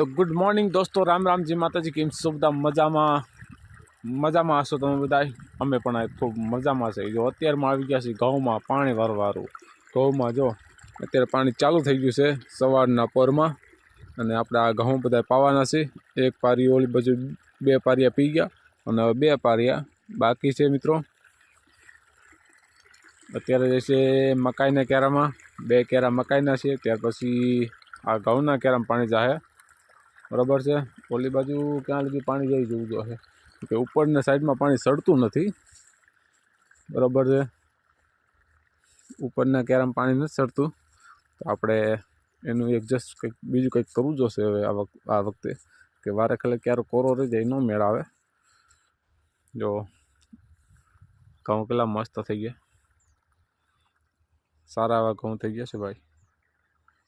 तो good morning दोस्तों, राम राम जी माताजी। केम છો બધા? મજામાં હશો તમે બધા? અમે પણ ખૂબ મજામાં છે। જો અત્યારમાં આવી ગયા છે ઘઉંમાં પાણી વારવારું। ઘઉંમાં જો અત્યારે પાણી ચાલુ થઈ ગયું છે સવારના પોરમાં, અને આપણે આ ઘઉં બધા પાવાના છે। એક પારી ઓલી બાજુ 2 પારિયા પી ગયા અને 2 પારિયા બાકી છે મિત્રો। અત્યારે જે છે મકાઈના કેરામાં 2 કેરા મકાઈના છે, ત્યાર પછી આ ઘઉંના કેરામાં પાણી જાહે, બરાબર છે। ઓલી બાજુ ક્યાં લગી પાણી જઈ જોવું જોઈએ કે ઉપરના સાઈડમાં પાણી સડતું નથી, બરાબર છે। ઉપરના કેરામાં પાણી નથી સડતું, તો આપણે એનું એડજસ્ટ કંઈક બીજું કંઈક કરવું જોશે હવે આ વખતે, કે વારે ખાલે ક્યારો કોરો રહી જાય, ન મેળ આવે। જો ઘઉં કેટલા મસ્ત થઈ ગયા, સારા એવા ઘઉં થઈ ગયા છે ભાઈ।